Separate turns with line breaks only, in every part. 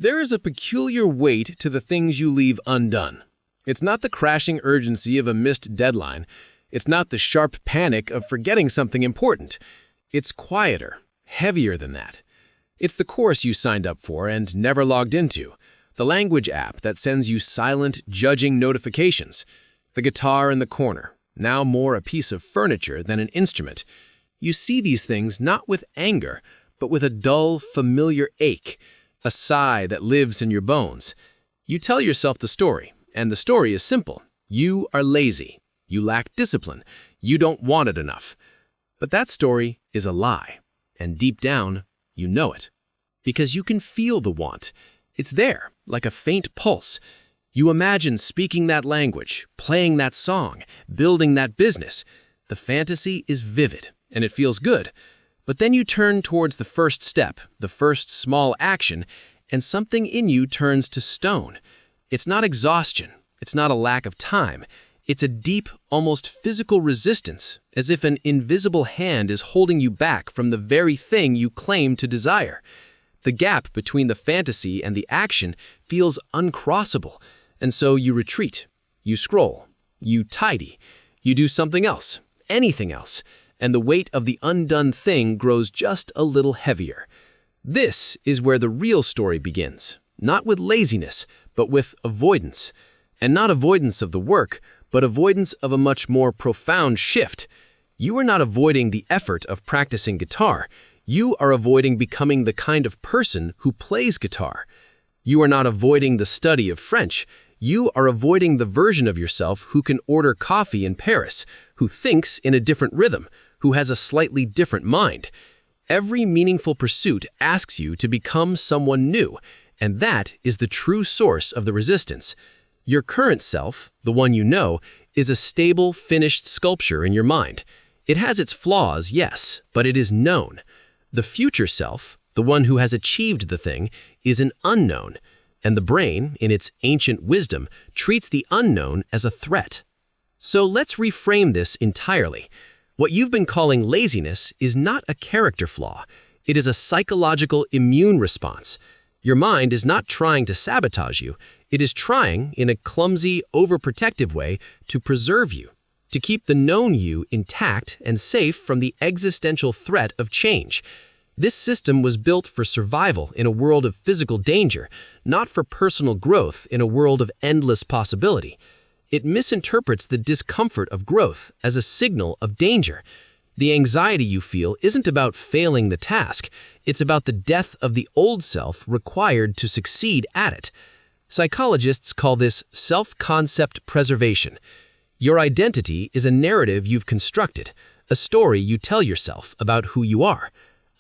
There is a peculiar weight to the things you leave undone. It's not the crashing urgency of a missed deadline. It's not the sharp panic of forgetting something important. It's quieter, heavier than that. It's the course you signed up for and never logged into, the language app that sends you silent, judging notifications, the guitar in the corner, now more a piece of furniture than an instrument. You see these things not with anger, but with a dull, familiar ache, a sigh that lives in your bones. You tell yourself the story, and the story is simple. You are lazy. You lack discipline. You don't want it enough. But that story is a lie, and deep down, you know it. Because you can feel the want. It's there, like a faint pulse. You imagine speaking that language, playing that song, building that business. The fantasy is vivid, and it feels good. But then you turn towards the first step, the first small action, and something in you turns to stone. It's not exhaustion. It's not a lack of time. It's a deep, almost physical resistance, as if an invisible hand is holding you back from the very thing you claim to desire. The gap between the fantasy and the action feels uncrossable, and so you retreat. You scroll. You tidy. You do something else, anything else, and the weight of the undone thing grows just a little heavier. This is where the real story begins, not with laziness, but with avoidance. And not avoidance of the work, but avoidance of a much more profound shift. You are not avoiding the effort of practicing guitar. You are avoiding becoming the kind of person who plays guitar. You are not avoiding the study of French. You are avoiding the version of yourself who can order coffee in Paris, who thinks in a different rhythm, who has a slightly different mind. Every meaningful pursuit asks you to become someone new, and that is the true source of the resistance. Your current self, the one you know, is a stable, finished sculpture in your mind. It has its flaws, yes, but it is known. The future self, the one who has achieved the thing, is an unknown, and the brain, in its ancient wisdom, treats the unknown as a threat. So let's reframe this entirely. What you've been calling laziness is not a character flaw. It is a psychological immune response. Your mind is not trying to sabotage you. It is trying, in a clumsy, overprotective way, to preserve you, to keep the known you intact and safe from the existential threat of change. This system was built for survival in a world of physical danger, not for personal growth in a world of endless possibility. It misinterprets the discomfort of growth as a signal of danger. The anxiety you feel isn't about failing the task. It's about the death of the old self required to succeed at it. Psychologists call this self-concept preservation. Your identity is a narrative you've constructed, a story you tell yourself about who you are.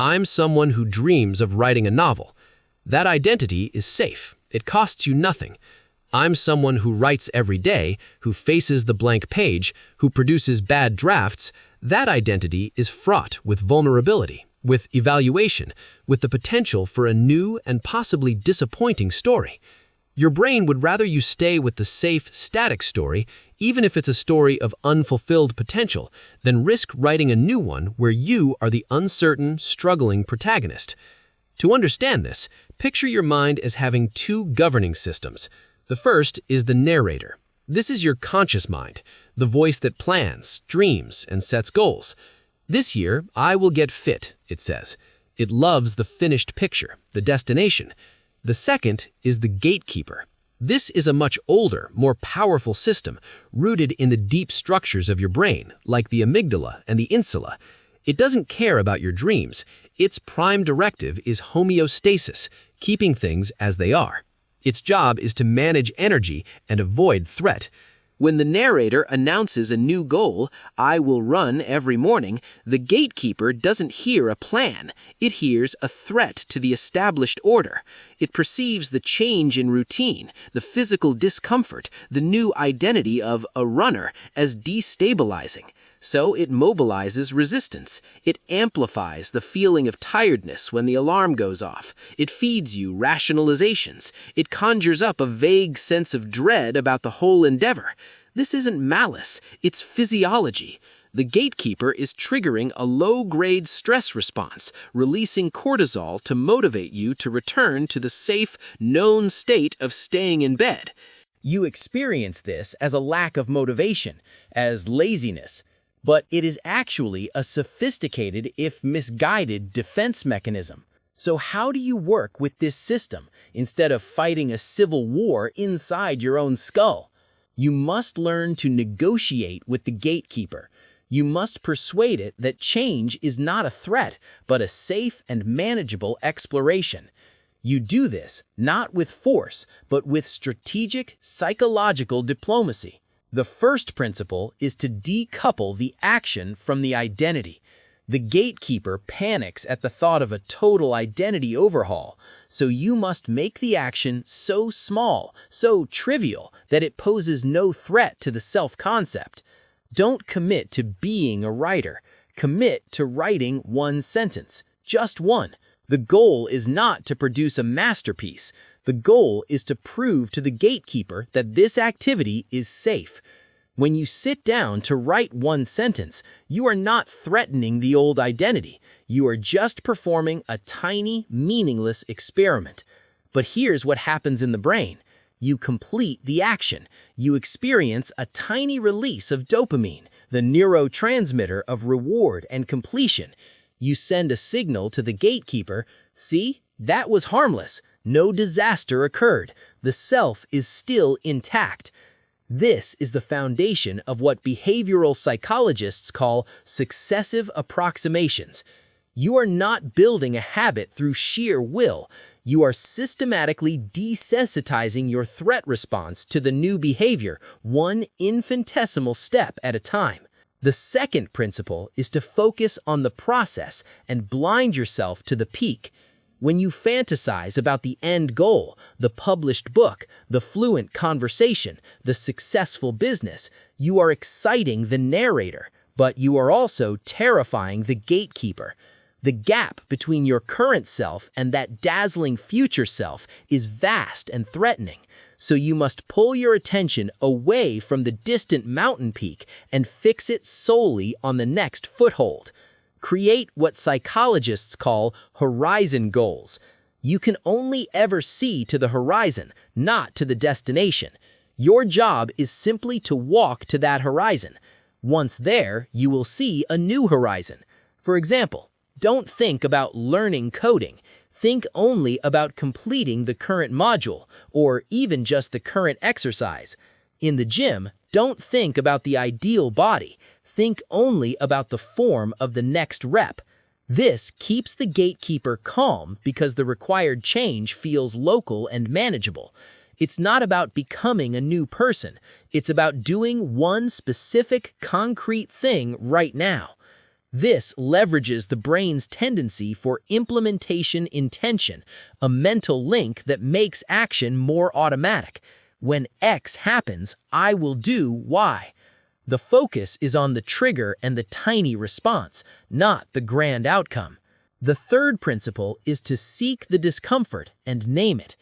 I'm someone who dreams of writing a novel. That identity is safe. It costs you nothing. I'm someone who writes every day, who faces the blank page, who produces bad drafts. That identity is fraught with vulnerability, with evaluation, with the potential for a new and possibly disappointing story. Your brain would rather you stay with the safe, static story, even if it's a story of unfulfilled potential, than risk writing a new one where you are the uncertain, struggling protagonist. To understand this, picture your mind as having two governing systems. The first is the narrator. This is your conscious mind, the voice that plans, dreams, and sets goals. This year, I will get fit, it says. It loves the finished picture, the destination. The second is the gatekeeper. This is a much older, more powerful system, rooted in the deep structures of your brain, like the amygdala and the insula. It doesn't care about your dreams. Its prime directive is homeostasis, keeping things as they are. Its job is to manage energy and avoid threat. When the narrator announces a new goal, I will run every morning, the gatekeeper doesn't hear a plan. It hears a threat to the established order. It perceives the change in routine, the physical discomfort, the new identity of a runner as destabilizing. So it mobilizes resistance. It amplifies the feeling of tiredness when the alarm goes off. It feeds you rationalizations. It conjures up a vague sense of dread about the whole endeavor. This isn't malice, it's physiology.
The gatekeeper is triggering a low-grade stress response, releasing cortisol to motivate you to return to the safe, known state of staying in bed.
You experience this as a lack of motivation, as laziness, but it is actually a sophisticated, if misguided, defense mechanism. So how do you work with this system instead of fighting a civil war inside your own skull? You must learn to negotiate with the gatekeeper. You must persuade it that change is not a threat, but a safe and manageable exploration. You do this not with force, but with strategic, psychological diplomacy. The first principle is to decouple the action from the identity. The gatekeeper panics at the thought of a total identity overhaul, so you must make the action so small, so trivial, that it poses no threat to the self-concept. Don't commit to being a writer. Commit to writing one sentence, just one. The goal is not to produce a masterpiece. The goal is to prove to the gatekeeper that this activity is safe. When you sit down to write one sentence, you are not threatening the old identity. You are just performing a tiny, meaningless experiment. But here's what happens in the brain. You complete the action. You experience a tiny release of dopamine, the neurotransmitter of reward and completion. You send a signal to the gatekeeper, see, that was harmless. No disaster occurred. The self is still intact. This is the foundation of what behavioral psychologists call successive approximations. You are not building a habit through sheer will. You are systematically desensitizing your threat response to the new behavior, one infinitesimal step at a time. The second principle is to focus on the process and blind yourself to the peak. When you fantasize about the end goal, the published book, the fluent conversation, the successful business, you are exciting the narrator, but you are also terrifying the gatekeeper. The gap between your current self and that dazzling future self is vast and threatening. So you must pull your attention away from the distant mountain peak and fix it solely on the next foothold. Create what psychologists call horizon goals. You can only ever see to the horizon, not to the destination. Your job is simply to walk to that horizon. Once there, you will see a new horizon. For example, don't think about learning coding. Think only about completing the current module, or even just the current exercise. In the gym, don't think about the ideal body. Think only about the form of the next rep. This keeps the gatekeeper calm because the required change feels local and manageable. It's not about becoming a new person. It's about doing one specific, concrete thing right now. This leverages the brain's tendency for implementation intention, a mental link that makes action more automatic. When X happens, I will do Y. The focus is on the trigger and the tiny response, not the grand outcome. The third principle is to seek the discomfort and name it.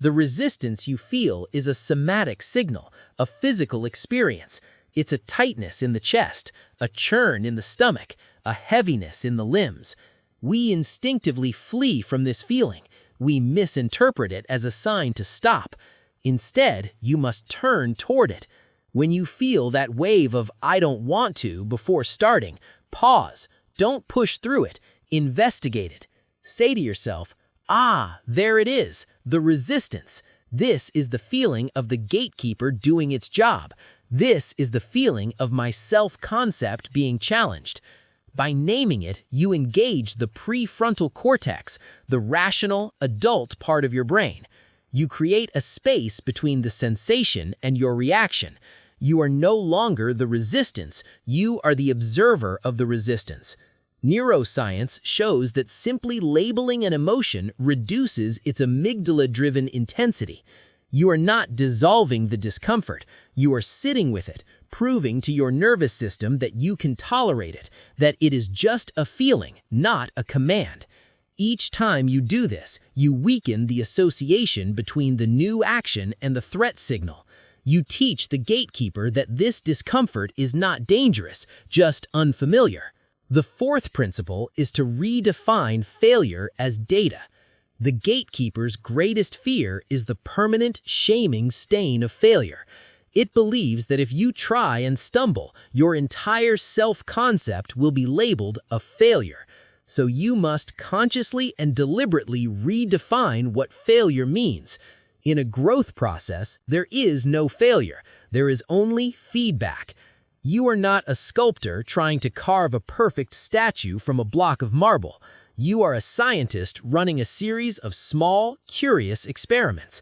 The resistance you feel is a somatic signal, a physical experience. It's a tightness in the chest, a churn in the stomach, a heaviness in the limbs. We instinctively flee from this feeling. We misinterpret it as a sign to stop. Instead, you must turn toward it. When you feel that wave of "I don't want to" before starting, pause. Don't push through it. Investigate it. Say to yourself, "Ah, there it is, the resistance. This is the feeling of the gatekeeper doing its job. This is the feeling of my self-concept being challenged." By naming it, you engage the prefrontal cortex, the rational, adult part of your brain. You create a space between the sensation and your reaction. You are no longer the resistance, you are the observer of the resistance. Neuroscience shows that simply labeling an emotion reduces its amygdala-driven intensity. You are not dissolving the discomfort, you are sitting with it, proving to your nervous system that you can tolerate it, that it is just a feeling, not a command. Each time you do this, you weaken the association between the new action and the threat signal. You teach the gatekeeper that this discomfort is not dangerous, just unfamiliar. The fourth principle is to redefine failure as data. The gatekeeper's greatest fear is the permanent, shaming stain of failure. It believes that if you try and stumble, your entire self-concept will be labeled a failure. So you must consciously and deliberately redefine what failure means. In a growth process, there is no failure. There is only feedback. You are not a sculptor trying to carve a perfect statue from a block of marble. You are a scientist running a series of small, curious experiments.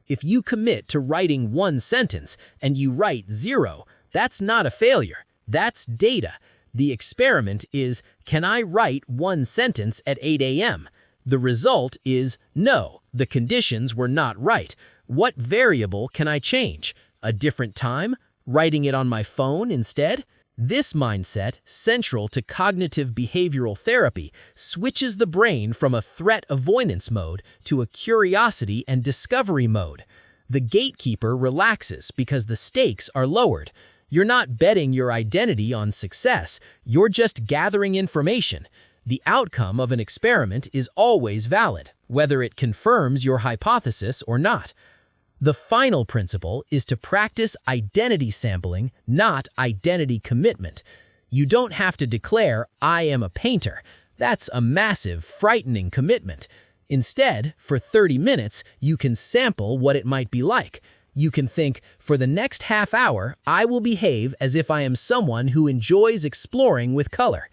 If you commit to writing one sentence and you write 0, that's not a failure. That's data. The experiment is, can I write one sentence at 8 a.m.? The result is no, the conditions were not right. What variable can I change? A different time? Writing it on my phone instead? This mindset, central to cognitive behavioral therapy, switches the brain from a threat avoidance mode to a curiosity and discovery mode. The gatekeeper relaxes because the stakes are lowered. You're not betting your identity on success, you're just gathering information. The outcome of an experiment is always valid, whether it confirms your hypothesis or not. The final principle is to practice identity sampling, not identity commitment. You don't have to declare, I am a painter. That's a massive, frightening commitment. Instead, for 30 minutes, you can sample what it might be like. You can think, for the next half hour, I will behave as if I am someone who enjoys exploring with color.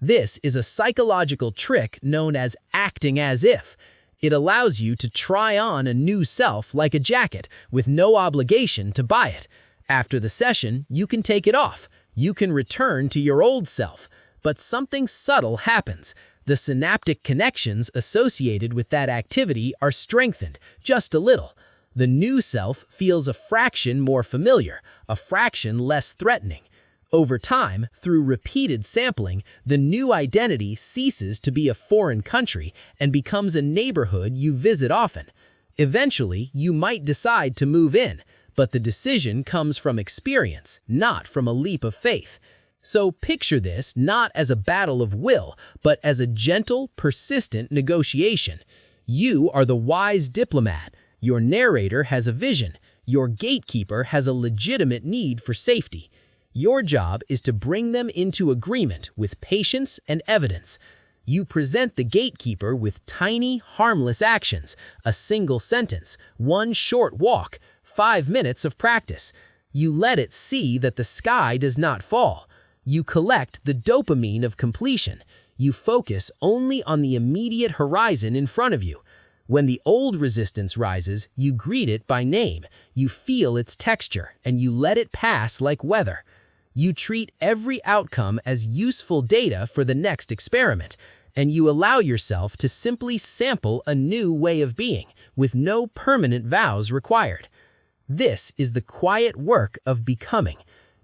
This is a psychological trick known as acting as if. It allows you to try on a new self like a jacket with no obligation to buy it. After the session, you can take it off. You can return to your old self. But something subtle happens. The synaptic connections associated with that activity are strengthened, just a little. The new self feels a fraction more familiar, a fraction less threatening. Over time, through repeated sampling, the new identity ceases to be a foreign country and becomes a neighborhood you visit often. Eventually, you might decide to move in, but the decision comes from experience, not from a leap of faith. So picture this not as a battle of will, but as a gentle, persistent negotiation. You are the wise diplomat. Your narrator has a vision. Your gatekeeper has a legitimate need for safety. Your job is to bring them into agreement with patience and evidence. You present the gatekeeper with tiny, harmless actions, a single sentence, one short walk, 5 minutes of practice. You let it see that the sky does not fall. You collect the dopamine of completion. You focus only on the immediate horizon in front of you. When the old resistance rises, you greet it by name. You feel its texture, and you let it pass like weather. You treat every outcome as useful data for the next experiment, and you allow yourself to simply sample a new way of being, with no permanent vows required. This is the quiet work of becoming.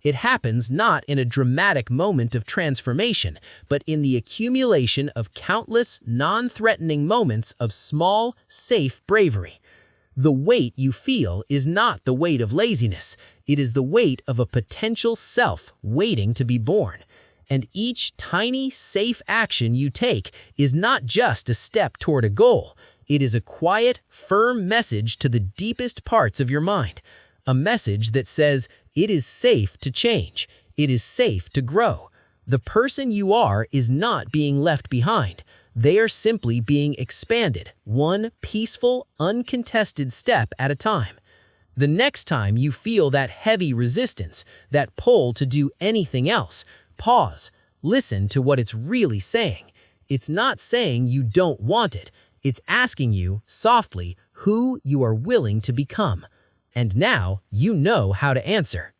It happens not in a dramatic moment of transformation, but in the accumulation of countless, non-threatening moments of small, safe bravery. The weight you feel is not the weight of laziness. It is the weight of a potential self waiting to be born. And each tiny, safe action you take is not just a step toward a goal. It is a quiet, firm message to the deepest parts of your mind. A message that says, it is safe to change. It is safe to grow. The person you are is not being left behind. They are simply being expanded, one peaceful, uncontested step at a time. The next time you feel that heavy resistance, that pull to do anything else, pause. Listen to what it's really saying. It's not saying you don't want it. It's asking you, softly, who you are willing to become. And now you know how to answer.